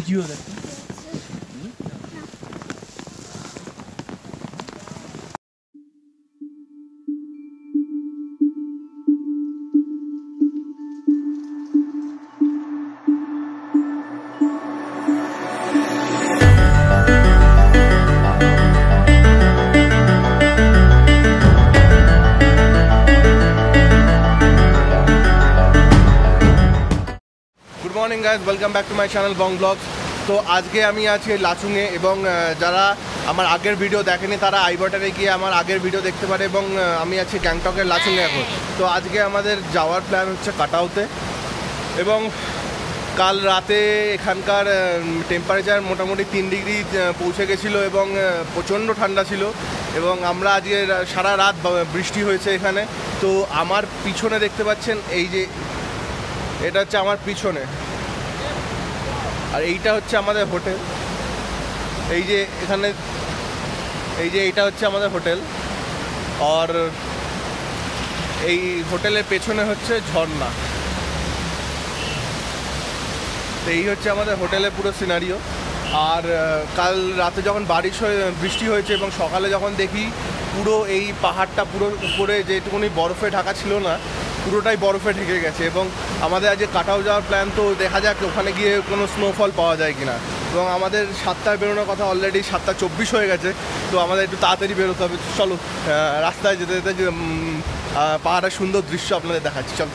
কি হলো? Morning guys, welcome back to my channel Bong blogs. তো আজকে আমি আছি লাচুংয়ে এবং যারা আমার আগের ভিডিও দেখেনি তারা আই বাটনে গিয়ে আমার আগের ভিডিও দেখতে পারে। এবং আমি আছি গ্যাংটকের লাচুংয়ে এখন। তো আজকে আমাদের যাওয়ার প্ল্যান হচ্ছে কাটাউতে। এবং কাল রাতে এখানকার টেম্পারেচার মোটামুটি 3 ডিগ্রি পৌঁছে গেছিলো এবং প্রচণ্ড ঠান্ডা ছিল। এবং আমরা আজকে সারা রাত বৃষ্টি হয়েছে এখানে। তো আমার পিছনে দেখতে পাচ্ছেন এই যে এটা হচ্ছে আমার পিছনে, আর এইটা হচ্ছে আমাদের হোটেল। এই যে এখানে এই যে এইটা হচ্ছে আমাদের হোটেল, আর এই হোটেলের পেছনে হচ্ছে ঝর্ণা। তো এই হচ্ছে আমাদের হোটেলের পুরো সিনারিও। আর কাল রাতে যখন বৃষ্টি হয়েছে এবং সকালে যখন দেখি পুরো এই পাহাড়টা পুরো উপরে যেটুকুনি বরফে ঢাকা ছিল না, পুরোটাই বরফে ঢেকে গেছে। এবং আমাদের আজকে কাটাও যাওয়ার প্ল্যান, তো দেখা যাক ওখানে গিয়ে কোনো স্নোফল পাওয়া যায় কিনা। এবং আমাদের 7টায় বেরোনোর কথা, অলরেডি 7:24 হয়ে গেছে। তো আমাদের একটু তাড়াতাড়ি বেরোতে হবে। চলো রাস্তায় যেতে যেতে পাহাড়ের সুন্দর দৃশ্য আপনাদের দেখাচ্ছি, চলো।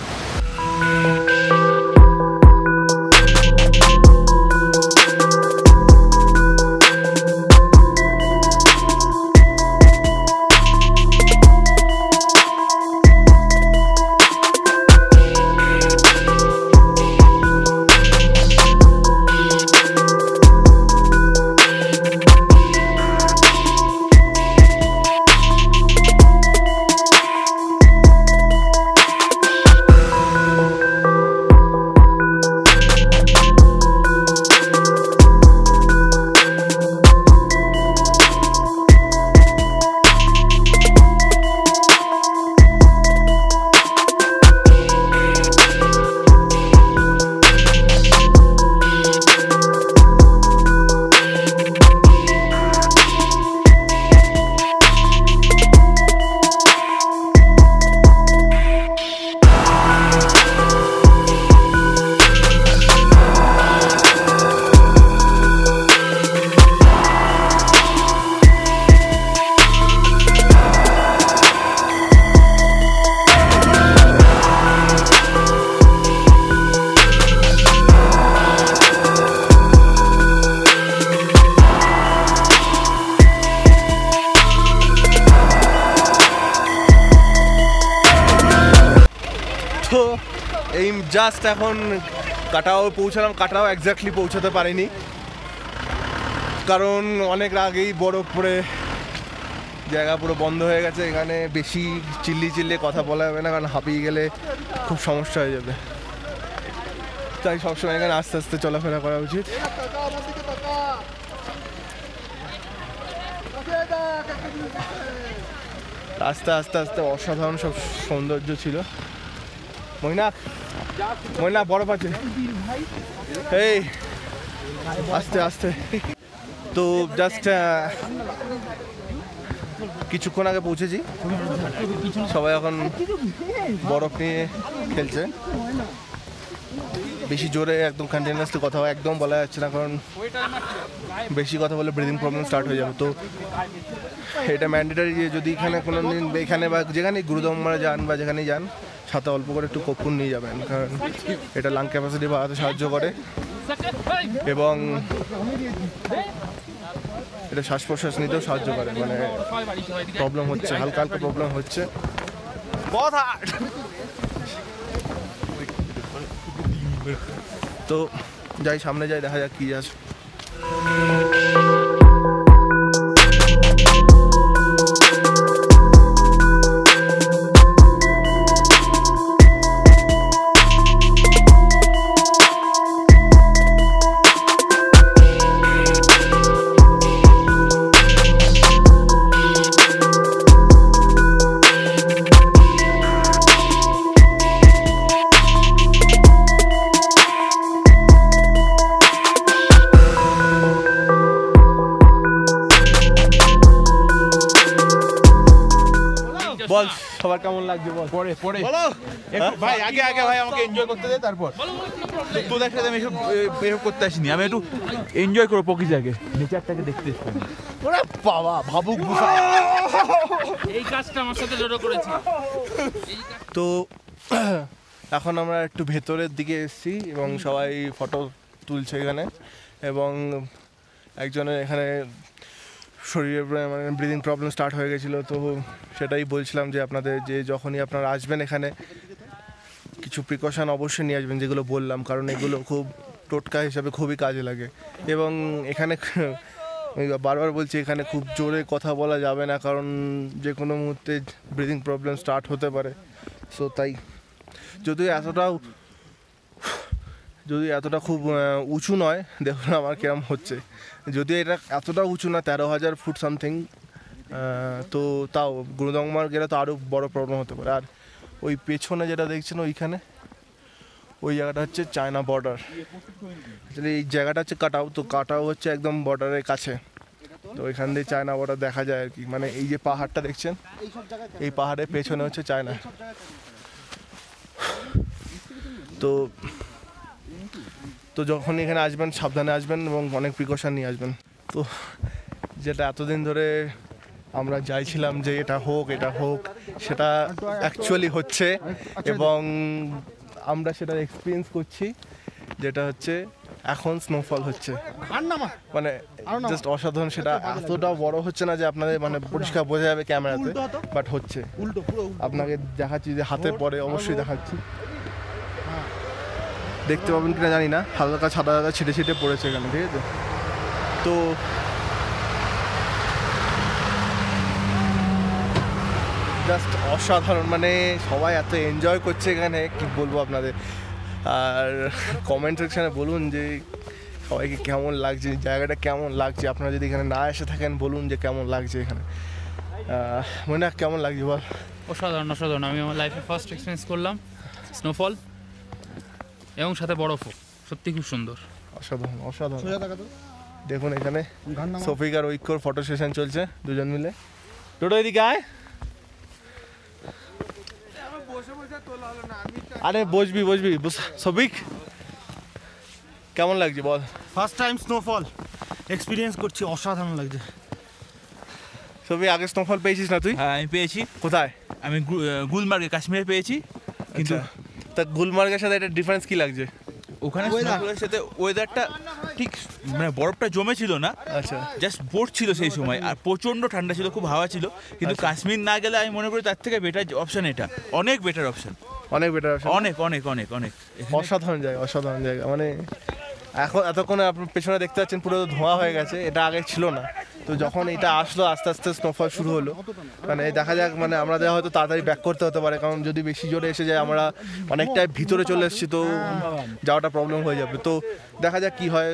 তো এই জাস্ট এখন কাটাও পৌঁছালাম। কাটাও এক্স্যাক্টলি পৌঁছাতে পারিনি, কারণ অনেক আগেই বরফ পড়ে জায়গা পুরো বন্ধ হয়ে গেছে। এখানে বেশি চিল্লিয়ে কথা বলা যাবে না, কারণ হাঁপিয়ে গেলে খুব সমস্যা হয়ে যাবে। তাই সবসময় এখানে আস্তে আস্তে চলাফেরা করা উচিত। আস্তে আস্তে আস্তে অসাধারণ সব সৌন্দর্য ছিল। ময়না বরফ আছে, এই আস্তে আস্তে। তো জাস্ট কিছুক্ষণ আগে পৌঁছেছি, সবাই এখন বরফ নিয়ে খেলছে। বেশি জোরে একদম কন্টিনিউয়াসলি কথা একদম বলা যাচ্ছে না, কারণ বেশি কথা বলে ব্রিদিং প্রবলেম স্টার্ট হয়ে যাবে। তো এটা ম্যান্ডেটারি যে যদি এখানে কোনো দিন এখানে বা যেখানে গুরুদম্মারা যান বা যেখানেই যান, সাথে অল্প করে একটু কর্পূর নিয়ে যাবেন, কারণ এটা লাং ক্যাপাসিটি বাড়াতে সাহায্য করে এবং এটা শ্বাস প্রশ্বাস নিতেও সাহায্য করে। মানে প্রবলেম হচ্ছে, হালকা হালকা প্রবলেম হচ্ছে। তো যাই সামনে যাই, দেখা যাক কি আছে। বল সবার কেমন লাগছে বল। পরে পরে বলো ভাই, আগে আগে ভাই আমাকে এনজয় করতে দে, তারপর তোদের সাথে আমি এসব করতে আসিনি, আমি একটু এনজয় করবো প্রকৃতিটাকে, নেচারটাকে দেখতে এসেছি। ওরে বাবা ভাবুক বুঝা। এই কাজটা আমার সাথে জড়ো করেছে। তো এখন আমরা একটু ভেতরের দিকে এসেছি এবং সবাই ফটো তুলছে এখানে, এবং একজনের এখানে শরীরে মানে ব্রিদিং প্রবলেম স্টার্ট হয়ে গেছিলো। তো সেটাই বলছিলাম যে আপনাদের যে যখনই আপনারা আসবেন এখানে কিছু প্রিকশন অবশ্যই নিয়ে আসবেন, যেগুলো বললাম, কারণ এগুলো খুব টোটকা হিসাবে খুবই কাজে লাগে। এবং এখানে আমি বারবার বলছি এখানে খুব জোরে কথা বলা যাবে না, কারণ যে কোনো মুহূর্তে ব্রিদিং প্রবলেম স্টার্ট হতে পারে। সো তাই যদিও এতটা খুব উঁচু নয়, দেখুন আমার কিরম হচ্ছে, যদিও এটা এতটা উঁচু না, 13,000 ফুট সামথিং, তো তাও গুরুদংমার গেলে তো আরও বড় প্রবলেম হতে পারে। আর ওই পেছনে যেটা দেখছেন ওইখানে ওই জায়গাটা হচ্ছে চায়না বর্ডার। আসলে এই জায়গাটা হচ্ছে কাটাও, তো কাটাও হচ্ছে একদম বর্ডারের কাছে, তো ওইখান দিয়ে চায়না বর্ডার দেখা যায় আর কি। মানে এই যে পাহাড়টা দেখছেন, এই পাহাড়ের পেছনে হচ্ছে চায়না। তো যখন এখানে আসবেন সাবধানে আসবেন এবং অনেক প্রিকশন নিয়ে আসবেন। তো যেটা এতদিন ধরে আমরা চাইছিলাম যে এটা হোক সেটা অ্যাকচুয়ালি হচ্ছে, এবং আমরা সেটা এক্সপিরিয়েন্স করছি, যেটা হচ্ছে এখন স্নোফল হচ্ছে, মানে জাস্ট অসাধারণ। সেটা এতটা বড় হচ্ছে না যে আপনাদের মানে পরিষ্কার বোঝা যাবে ক্যামেরাতে, বাট হচ্ছে। আপনাকে দেখাচ্ছি যে হাতে পরে, অবশ্যই দেখাচ্ছি, দেখতে পাবেন কিনা জানি না, হালকা সাদা সাদা ছিটে ছিটে পড়েছে এখানে, ঠিক আছে। তো জাস্ট অসাধারণ, মানে সবাই এত এনজয় করছে এখানে, কি বলবো আপনাদের। আর কমেন্ট সেকশানে বলুন যে সবাইকে কেমন লাগছে, জায়গাটা কেমন লাগছে। আপনারা যদি এখানে না এসে থাকেন বলুন যে কেমন লাগছে এখানে। মনে হয় কেমন লাগছে বল। অসাধারণ অসাধারণ, আমি আমার লাইফে ফার্স্ট এক্সপিরিয়েন্স করলাম স্নোফল এবং সাথে বরফও, সত্যি খুব সুন্দর, অসাধারণ অসাধারণ। দেখুন এখানে সফিক আর ঐক্যর ফটো সেশন চলছে, দুজন মিলে। টোটো এদিকে আয়। আরে বসবি সফিক, কেমন লাগছে বল। ফার্স্ট টাইম স্নোফল এক্সপিরিয়েন্স করছি, অসাধারণ লাগছে। সফিক আগে স্নোফল পেয়েছিস না তুই? হ্যাঁ আমি পেয়েছি। কোথায়? আমি গুলমার্গে, কাশ্মীরে পেয়েছি। কিন্তু তা গুলমার্গের সাথে এটা ডিফারেন্স কি লাগছে? ওখানে স্নোফলের সাথে ওয়েদারটা ঠিক মানে বরফটা জমে ছিল না, আচ্ছা, জাস্ট বোট ছিল সেই সময়, আর প্রচণ্ড ঠান্ডা ছিল, খুব হাওয়া ছিল। কিন্তু কাশ্মীর না গেলে আমি মনে করি তার থেকে বেটার অপশন এটা, অনেক বেটার অপশন, অনেক বেটার অপশন, অনেক অনেক অনেক অনেক অসাধারণ জায়গা। মানে এখন এতক্ষণে আপনার পেছনে দেখতে পাচ্ছেন পুরো ধোঁয়া হয়ে গেছে, এটা আগে ছিল না। তো যখন এটা আসলো আস্তে আস্তে স্নোফল শুরু হলো, মানে দেখা যাক, মানে আমাদের হয়তো তাড়াতাড়ি ব্যাক করতে হতে পারে, কারণ যদি বেশি জোরে এসে যায় আমরা অনেকটাই ভিতরে চলে এসেছি, তো যাওয়াটা প্রবলেম হয়ে যাবে। তো দেখা যাক কি হয়।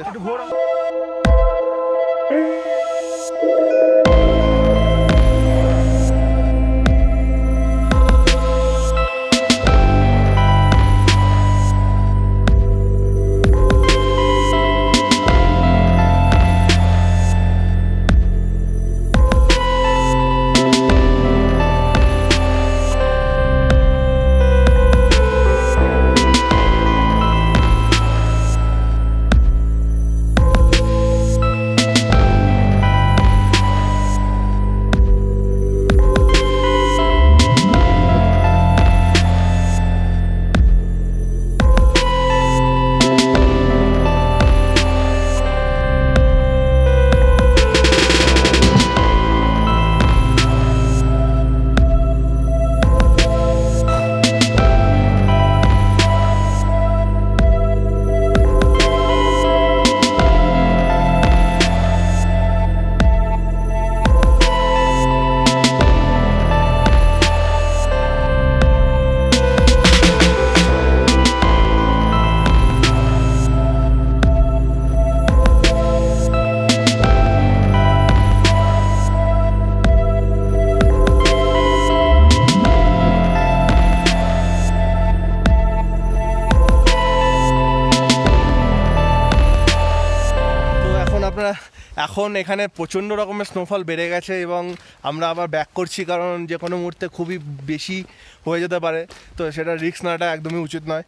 আপনারা এখন এখানে প্রচণ্ড রকমের স্নোফল বেড়ে গেছে এবং আমরা আবার ব্যাক করছি, কারণ যে কোনো মুহূর্তে খুবই বেশি হয়ে যেতে পারে, তো সেটা রিস্ক নেওয়াটা একদমই উচিত নয়।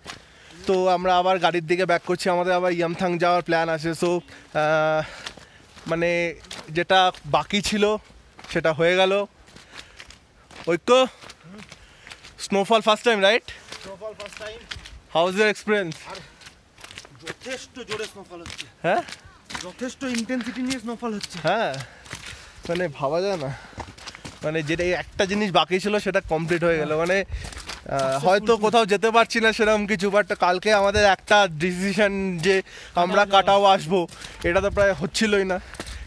তো আমরা আবার গাড়ির দিকে ব্যাক করছি, আমাদের আবার ইয়ামথাং যাওয়ার প্ল্যান আছে। সো মানে যেটা বাকি ছিল সেটা হয়ে গেল। ঐক্য, snowfall first time right? Snowfall first time. How is your experience? যথেষ্ট জোরে স্নোফল হচ্ছে, হ্যাঁ যথেষ্ট ইন্টেন্সিটি নিয়ে স্নোফল হচ্ছে। হ্যাঁ, মানে ভাবা যায় না, মানে যেটা একটা জিনিস বাকি ছিল সেটা কমপ্লিট হয়ে গেল। মানে হয়তো কোথাও যেতে পারছি না সেরকম কিছু, বাট কালকে আমাদের একটা ডিসিশন যে আমরা কাটাও আসবো, এটা তো প্রায় হচ্ছিলই না।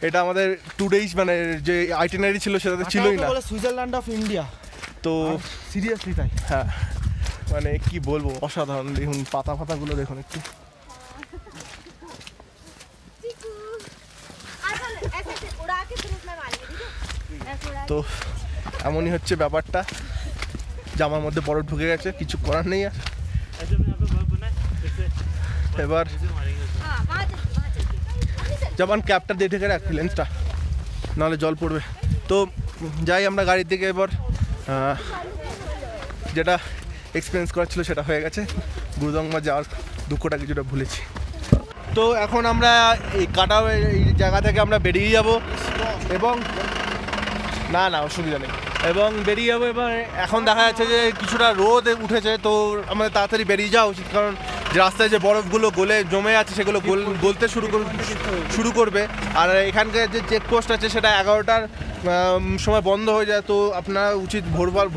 এটা আমাদের 2 days মানে যে আইটিনারি ছিল সেটা তো ছিলই না। সুইজারল্যান্ড অফ ইন্ডিয়া, তো সিরিয়াসলি তাই। হ্যাঁ, মানে কি বলবো, অসাধারণ। দেখুন পাতা ফাতাগুলো দেখুন একটু। তো এমনই হচ্ছে ব্যাপারটা, জামার মধ্যে বরফ ঢুকে গেছে, কিছু করার নেই আর। এবার যেমন ক্যাপটা দিয়ে ঢেকে রাখি লেন্সটা, নাহলে জল পড়বে। তো যাই আমরা গাড়ির দিকে। এবার যেটা এক্সপিরিয়েন্স করার ছিল সেটা হয়ে গেছে, গুরুদংমা যাওয়ার দুঃখটা কিছুটা ভুলেছি। তো এখন আমরা এই কাটাও এই জায়গা থেকে আমরা বেরিয়ে যাব এবং না না অসুবিধা নেই, এবং বেরিয়ে যাবো। এবার এখন দেখা যাচ্ছে যে কিছুটা রোদ উঠেছে, তো আমাদের তাড়াতাড়ি বেরিয়ে যাওয়া উচিত, কারণ যে রাস্তায় যে বরফগুলো গলে জমে আছে সেগুলো গলতে শুরু করবে। আর এখানকার যে চেকপোস্ট আছে সেটা 11টার সময় বন্ধ হয়ে যায়, তো আপনার উচিত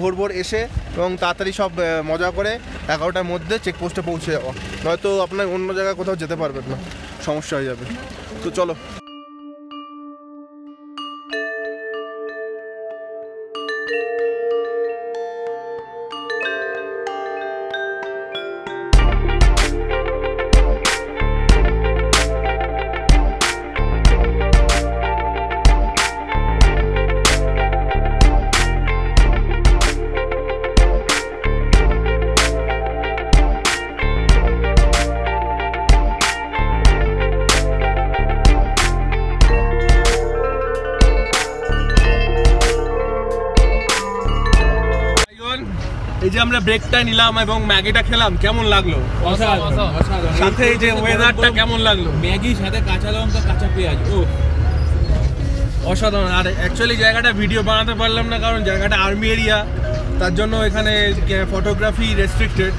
ভোর এসে এবং তাড়াতাড়ি সব মজা করে 11টার মধ্যে চেকপোস্টে পৌঁছে যাওয়া, নয়তো আপনার অন্য জায়গায় কোথাও যেতে পারবেন না, সমস্যা হয়ে যাবে। তো চলো। এই যে আমরা ব্রেকটা নিলাম এবং ম্যাগিটা খেলাম, কেমন লাগলো? সাথে এই যে ওয়েদারটা কেমন লাগলো? ম্যাগি সাথে কাঁচা লঙ্কা, কাঁচা পেঁয়াজ, ও অসাধারণ। আর অ্যাকচুয়ালি জায়গাটা ভিডিও বানাতে পারলাম না, কারণ জায়গাটা আর্মি এরিয়া, তার জন্য এখানে ফটোগ্রাফি রেস্ট্রিক্টেড,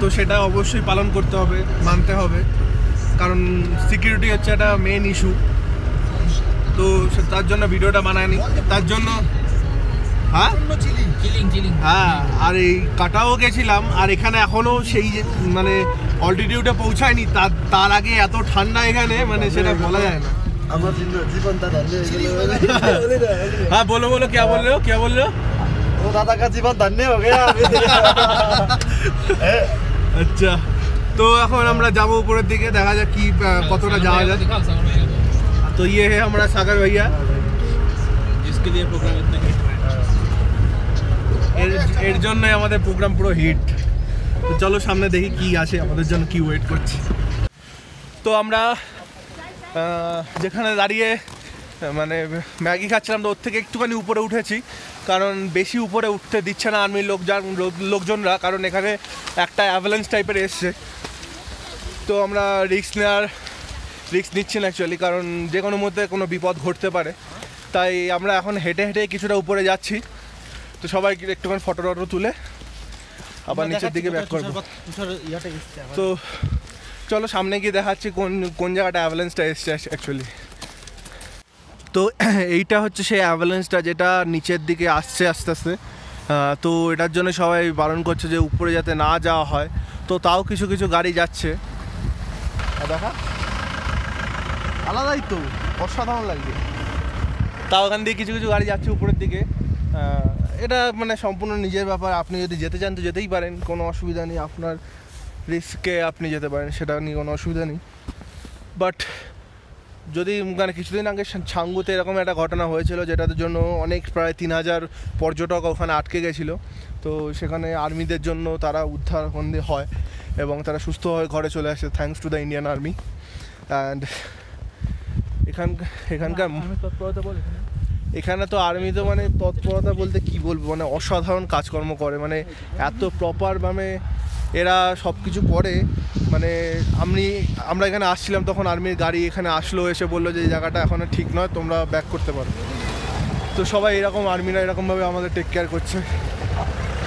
তো সেটা অবশ্যই পালন করতে হবে, মানতে হবে, কারণ সিকিউরিটি হচ্ছে একটা মেন ইস্যু। তো তার জন্য ভিডিওটা বানায়নি, তার জন্য হ্যাঁ হ্যাঁ। আর এই কাটাও গেছিলাম, আর এখানে এখনো সেই মানে অল্টিটিউডে পৌঁছায়নি, তার আগে এত ঠান্ডা এখানে, মানে সেটা বলা যায় না। হ্যাঁ বলো বলো, কে বললো? ও দাদা কা জীবন ধন্য হয়ে গেছে। আচ্ছা, তো এখন আমরা যাবো উপরের দিকে, দেখা যাক কি কতটা যাওয়া যায়। তো ये है हमारा सागर भैया, जिसके लिए प्रोग्राम इतना हिट है। এর জন্যই আমাদের প্রোগ্রাম পুরো হিট। তো চলো সামনে দেখি কি আছে, আমাদের জন্য কি ওয়েট করছে। তো আমরা যেখানে দাঁড়িয়ে মানে ম্যাগি খাচ্ছিলাম, তো ওর থেকে একটুখানি উপরে উঠেছি, কারণ বেশি উপরে উঠতে দিচ্ছে না আর্মির লোকজনরা, কারণ এখানে একটা অ্যাভালান্স টাইপের এসছে। তো আমরা রিস্ক নিচ্ছি না অ্যাকচুয়ালি, কারণ যে কোনো মধ্যে কোনো বিপদ ঘটতে পারে, তাই আমরা এখন হেঁটে কিছুটা উপরে যাচ্ছি। তো সবাই একটুখানি ফটো তুলে আবার নিচের দিকে ব্যাক করবো। তো চলো সামনে গিয়ে দেখাচ্ছি কোন জায়গাটা অ্যাভালান্সটা এসছে অ্যাকচুয়ালি। তো এইটা হচ্ছে সেই অ্যাভালান্সটা যেটা নিচের দিকে আসছে আস্তে আস্তে। তো এটার জন্য সবাই বারণ করছে যে উপরে যাতে না যাওয়া হয়, তো তাও কিছু গাড়ি যাচ্ছে। দেখা আলাদাই তো, অসাধারণ লাগছে। তাও ওখান দিয়ে কিছু গাড়ি যাচ্ছে উপরের দিকে। এটা মানে সম্পূর্ণ নিজের ব্যাপার, আপনি যদি যেতে চান তো যেতেই পারেন, কোনো অসুবিধা নেই, আপনার রিস্কে আপনি যেতে পারেন, সেটা নিয়ে কোনো অসুবিধা নেই। বাট যদি মানে কিছুদিন আগে ছাঙ্গুতে এরকম একটা ঘটনা হয়েছিল, যেটার জন্য অনেক প্রায় 3000 পর্যটক ওখানে আটকে গেছিলো, তো সেখানে আর্মিদের জন্য তারা উদ্ধার হয় এবং তারা সুস্থ হয়ে ঘরে চলে আসে, thanks to the Indian army. And এখানকার তৎপরতা বল এখানে তো আর্মি তো মানে তৎপরতা বলতে কি বলবো, মানে অসাধারণ কাজকর্ম করে, মানে এত প্রপার মানে এরা সব কিছু করে। মানে আমরা এখানে আসছিলাম তখন আর্মির গাড়ি এখানে আসলো, এসে বললো যে এই জায়গাটা এখন ঠিক নয়, তোমরা ব্যাক করতে পারো। তো সবাই এরকম আর্মিরা এরকমভাবে আমাদের টেক কেয়ার করছে।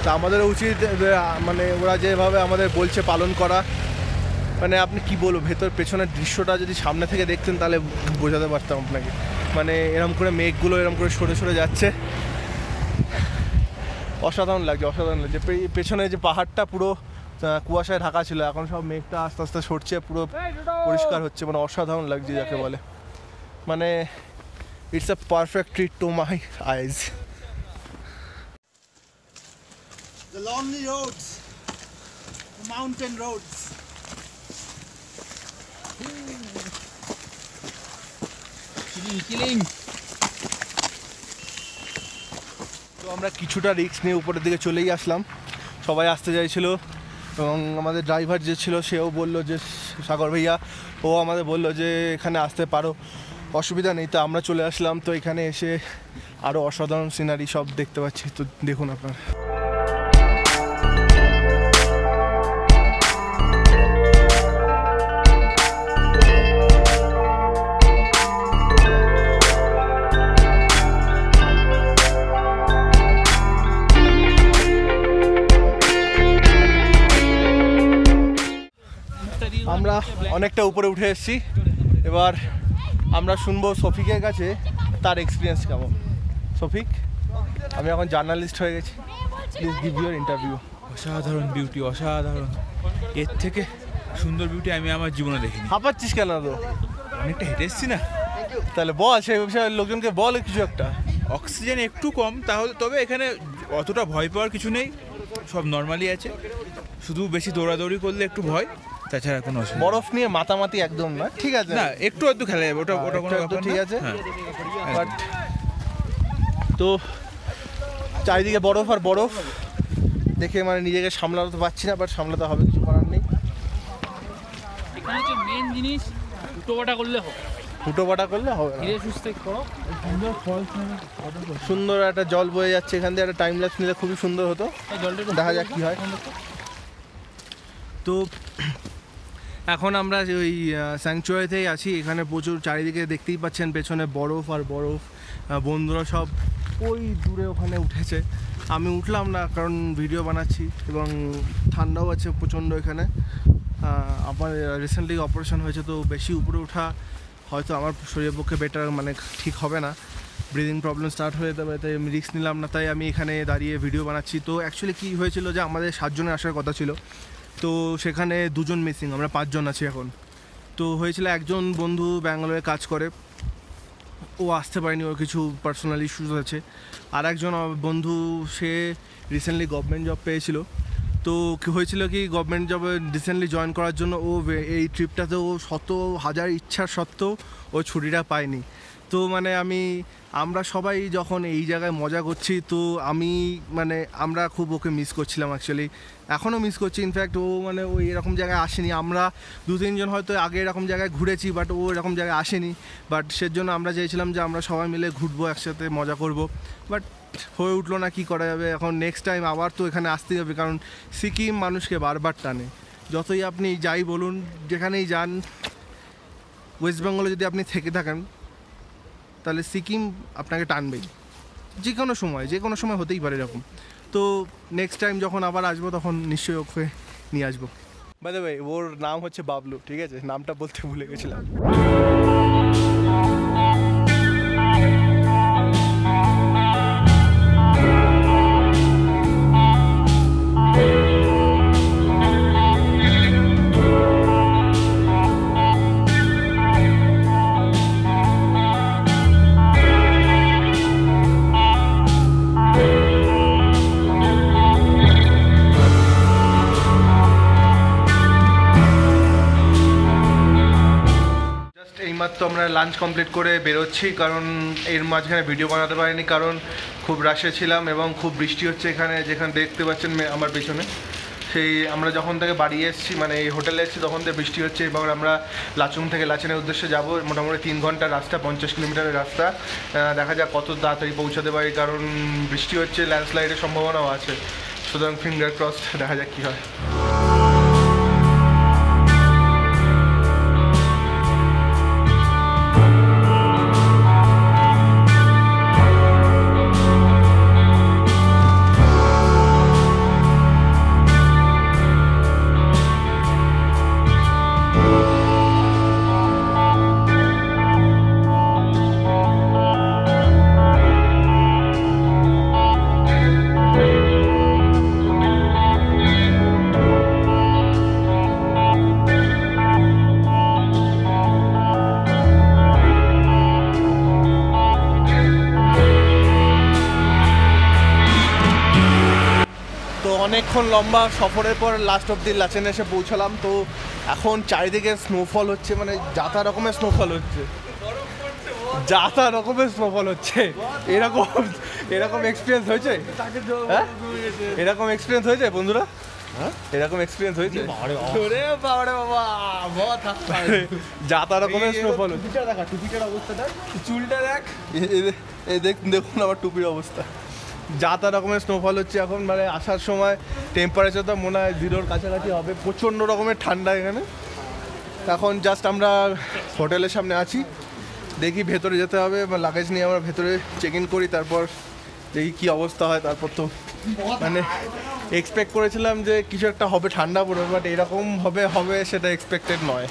তা আমাদেরও উচিত মানে ওরা যেভাবে আমাদের বলছে পালন করা। মানে আপনি কি বলবো, পেছনের দৃশ্যটা যদি সামনে থেকে দেখতেন তাহলে বোঝাতে পারতাম আপনাকে। মানে এরকম করে মেঘগুলো এরকম করে সরে সরে যাচ্ছে, অসাধারণ লাগছে। পেছনে যে পাহাড়টা পুরো কুয়াশায় ঢাকা ছিল, এখন সব মেঘটা আস্তে আস্তে সরছে, পুরো পরিষ্কার হচ্ছে, মানে অসাধারণ লাগছে যাকে বলে। মানে it's a perfect treat to my eyes. The lonely roads, the mountain roads. Killing. তো আমরা কিছুটা রিস্ক নিয়ে উপরের দিকে চলেই আসলাম। সবাই আসতে চাইছিল এবং আমাদের ড্রাইভার যে ছিল সেও বললো যে সাগর ভাইয়া, ও আমাদের বললো যে এখানে আসতে পারো, অসুবিধা নেই। তো আমরা চলে আসলাম। তো এখানে এসে আরও অসাধারণ সিনারি সব দেখতে পাচ্ছি, তো দেখুন আপনারা। আমরা অনেকটা উপরে উঠে এসেছি, এবার আমরা শুনবো শফিকের কাছে তার এক্সপিরিয়েন্স কেমন। শফিক, আমি এখন জার্নালিস্ট হয়ে গেছি, প্লিজ গিভ ইউর ইন্টারভিউ। অসাধারণ বিউটি, অসাধারণ। এর থেকে সুন্দর বিউটি আমি আমার জীবনে দেখিনি। হাঁপাচ্ছিস কেন? তো অনেকটা হেঁটে এসছি না, তাহলে বল, সেই বিষয়ে লোকজনকে বল কিছু একটা। অক্সিজেন একটু কম, তাহলে তবে এখানে অতটা ভয় পাওয়ার কিছু নেই, সব নর্মালি আছে। শুধু বেশি দৌড়াদৌড়ি করলে একটু ভয়, তাছাড়া কোনো অসুবিধা নেই। বরফ নিয়ে মাতামাতি একদম না, ঠিক আছে না, একটু একটু খেলা যাবে, ওটা কোনো ব্যাপার ঠিক না। আছে। হ্যাঁ, বাট তো চারিদিকে বরফ আর বরফ দেখে মানে নিজেকে সামলাতে পারছি না, বাট সামলাতে হবে, কিছু করার নেই। এখানে হচ্ছে মেন জিনিস, উটোপাটা করলে হবে, হুটোপাটা করলে হবে না। ধীরে সুস্থে করো। সুন্দর ফলস, সুন্দর একটা জল বয়ে যাচ্ছে এখান দিয়ে, একটা টাইম ল্যাপস নিলে খুবই সুন্দর হতো। জলটা দেখা যাক কি হয়। তো এখন আমরা ওই স্যাংচুয়ারিতেই আছি। এখানে প্রচুর চারিদিকে দেখতেই পাচ্ছেন পেছনে বরফ আর বরফ। বন্ধুরা সব ওই দূরে ওখানে উঠেছে, আমি উঠলাম না কারণ ভিডিও বানাচ্ছি এবং ঠান্ডাও আছে প্রচণ্ড এখানে। আমার রিসেন্টলি অপারেশন হয়েছে, তো বেশি উপরে ওঠা হয়তো আমার শরীরের পক্ষে বেটার মানে ঠিক হবে না, ব্রিদিং প্রবলেম স্টার্ট হয়ে যাবে, তাই আমি রিস্ক নিলাম না, তাই আমি এখানে দাঁড়িয়ে ভিডিও বানাচ্ছি। তো অ্যাকচুয়ালি কী হয়েছিল যে আমাদের 7 জনের আসার কথা ছিল, তো সেখানে 2 জন মিসিং, আমরা 5 জন আছি এখন। তো হয়েছিল একজন বন্ধু ব্যাঙ্গালোরে কাজ করে, ও আসতে পারেনি, ওর কিছু পার্সোনাল ইস্যুস আছে। আর একজন বন্ধু সে রিসেন্টলি গভর্নমেন্ট জব পেয়েছিল, তো কী হয়েছিল কি গভর্নমেন্ট জবে রিসেন্টলি জয়েন করার জন্য ও এই ট্রিপটাতে ও 100,000 ইচ্ছার সত্ত্বেও ও ছুটিটা পায়নি। তো মানে আমরা সবাই যখন এই জায়গায় মজা করছি, তো আমরা খুব ওকে মিস করছিলাম অ্যাকচুয়ালি, এখনও মিস করছি। ইনফ্যাক্ট ও মানে ও এরকম জায়গায় আসেনি, আমরা 2-3 জন হয়তো আগে এরকম জায়গায় ঘুরেছি, বাট ও এরকম জায়গায় আসেনি। বাট সেজন্য আমরা চেয়েছিলাম যে আমরা সবাই মিলে ঘুরবো, একসাথে মজা করব, বাট হয়ে উঠলো না, কি করা যাবে। এখন নেক্সট টাইম আবার তো এখানে আসতেই হবে, কারণ সিকিম মানুষকে বারবার টানে। যতই আপনি যাই বলুন, যেখানেই যান, ওয়েস্ট বেঙ্গলে যদি আপনি থেকে থাকেন তাহলে সিকিম আপনাকে টানবেই, যে কোনো সময় হতেই পারে এরকম। তো নেক্সট টাইম যখন আবার আসবো তখন নিশ্চয়ই ওকে নিয়ে আসবো। বাই দ্য ওয়ে, ওর নাম হচ্ছে বাবলু, ঠিক আছে, নামটা বলতে ভুলে গেছিলাম। এইমাত্র আমরা লাঞ্চ কমপ্লিট করে বেরোচ্ছি, কারণ এর মাঝখানে ভিডিও বানাতে পারিনি, কারণ খুব রাশে ছিলাম এবং খুব বৃষ্টি হচ্ছে এখানে, যেখানে দেখতে পাচ্ছেন আমার পেছনে সেই আমরা যখন থেকে বাড়ি এসেছি মানে এই হোটেলে এসেছি তখন থেকে বৃষ্টি হচ্ছে। এবার আমরা লাচুং থেকে লাচেনের উদ্দেশ্যে যাব, মোটামুটি 3 ঘন্টার রাস্তা, 50 কিলোমিটারের রাস্তা। দেখা যাক কত তাড়াতাড়ি পৌঁছাতে পারি, কারণ বৃষ্টি হচ্ছে, ল্যান্ডস্লাইডের সম্ভাবনাও আছে। সুতরাং ফিঙ্গার ক্রসড, দেখা যাক কী হয়। অনেকক্ষণ লম্বা সফরের পর লাস্ট অব্দি লাচেন এসে পৌঁছালাম। তো এখন চারিদিকে স্নোফল হচ্ছে, মানে যাতা রকমের স্নোফল হচ্ছে, যাতা রকমের স্নোফল হচ্ছে। এরকম এক্সপিরিয়েন্স হয়েছে? হ্যাঁ, এরকম এক্সপিরিয়েন্স হয়েছে বন্ধুরা? এরকম এক্সপিরিয়েন্স হয়েছে? যাতা রকমের স্নোফল হচ্ছে। টুপিটার অবস্থাটা, চুলটা দেখ, দেখুন আমার টুপির অবস্থা। যাতা রকমের স্নোফল হচ্ছে এখন। মানে আসার সময় টেম্পারেচার তো মনে হয় 0-র কাছাকাছি হবে, প্রচণ্ড রকমের ঠান্ডা এখানে। এখন জাস্ট আমরা হোটেলের সামনে আছি, দেখি ভেতরে যেতে হবে, লাগেজ নিয়ে আমরা ভেতরে চেক ইন করি, তারপর দেখি কী অবস্থা হয়। তারপর তো মানে এক্সপেক্ট করেছিলাম যে কিছু একটা হবে, ঠান্ডা পড়বে, বাট এরকম হবে সেটা এক্সপেক্টেড নয়।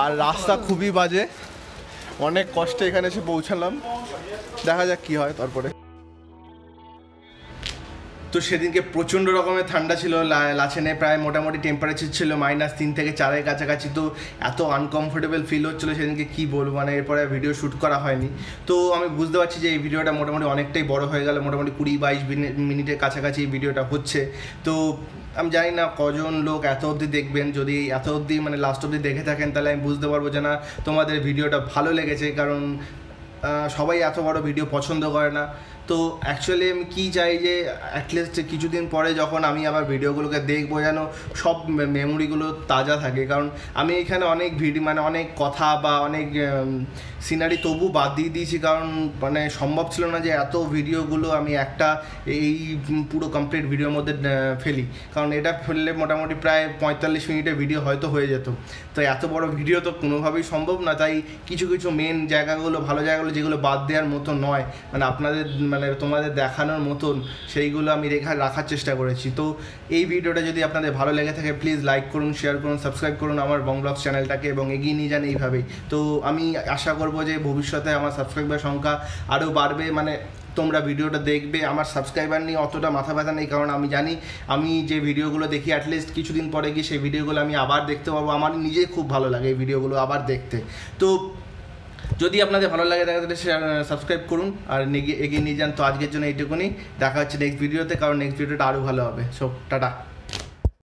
আর রাস্তা খুবই বাজে, অনেক কষ্টে এখানে এসে পৌঁছালাম, দেখা যাক কী হয় তারপরে। তো সেদিনকে প্রচণ্ড রকমের ঠান্ডা ছিল লাচেনে, প্রায় মোটামুটি টেম্পারেচার ছিল -3 থেকে 4-এর কাছাকাছি। তো এত আনকমফোর্টেবল ফিল হচ্ছিলো সেদিনকে, কী বলবো, মানে এরপরে ভিডিও শ্যুট করা হয়নি। তো আমি বুঝতে পারছি যে এই ভিডিওটা মোটামুটি অনেকটাই বড় হয়ে গেল, মোটামুটি 20-22 মিনিটের কাছাকাছি এই ভিডিওটা হচ্ছে। তো আমি জানি না কজন লোক এত অবধি দেখবেন, যদি এত অবধি মানে লাস্ট অবধি দেখে থাকেন তাহলে আমি বুঝতে পারবো যে না তোমাদের ভিডিওটা ভালো লেগেছে, কারণ সবাই এত বড় ভিডিও পছন্দ করে না। তো অ্যাকচুয়ালি আমি কী চাই যে অ্যাটলিস্ট কিছুদিন পরে যখন আমি আবার ভিডিওগুলোকে দেখবো যেন সব মেমোরিগুলো তাজা থাকে। কারণ আমি এখানে অনেক ভিডিও মানে অনেক কথা বা অনেক সিনারি তবু বাদ দিয়ে দিয়েছি, কারণ মানে সম্ভব ছিল না যে এত ভিডিওগুলো আমি একটা এই পুরো কমপ্লিট ভিডিওর মধ্যে ফেলি, কারণ এটা ফেললে মোটামুটি প্রায় 45 মিনিটের ভিডিও হয়তো হয়ে যেত। তো এত বড় ভিডিও তো কোনোভাবেই সম্ভব না, তাই কিছু কিছু মেন জায়গাগুলো, ভালো জায়গাগুলো যেগুলো বাদ দেওয়ার মতো নয়, মানে আপনাদের মানে তোমাদের দেখানোর মতন, সেইগুলো আমি রাখার চেষ্টা করেছি। তো এই ভিডিওটা যদি আপনাদের ভালো লেগে থাকে প্লিজ লাইক করুন, শেয়ার করুন, সাবস্ক্রাইব করুন আমার বং ব্লগস চ্যানেলটাকে এবং এগিয়ে নিয়ে যান এইভাবেই। তো আমি আশা করবো যে ভবিষ্যতে আমার সাবস্ক্রাইবার সংখ্যা আরও বাড়বে, মানে তোমরা ভিডিওটা দেখবে। আমার সাবস্ক্রাইবার নিয়ে অতটা মাথা ব্যথা নেই, কারণ আমি জানি আমি যে ভিডিওগুলো দেখি অ্যাটলিস্ট কিছুদিন পরে গিয়ে সেই ভিডিওগুলো আমি আবার দেখতে পারবো। আমার নিজে খুব ভালো লাগে এই ভিডিওগুলো আবার দেখতে। তো যদি আপনাদের ভালো লাগে তাহলে সাবস্ক্রাইব করুন আর এগিয়ে নিয়ে যান। তো আজকের জন্য এইটুকুনি, দেখা হচ্ছে নেক্সট ভিডিওতে, কারণ নেক্সট ভিডিওটা আরও ভালো হবে। So tata.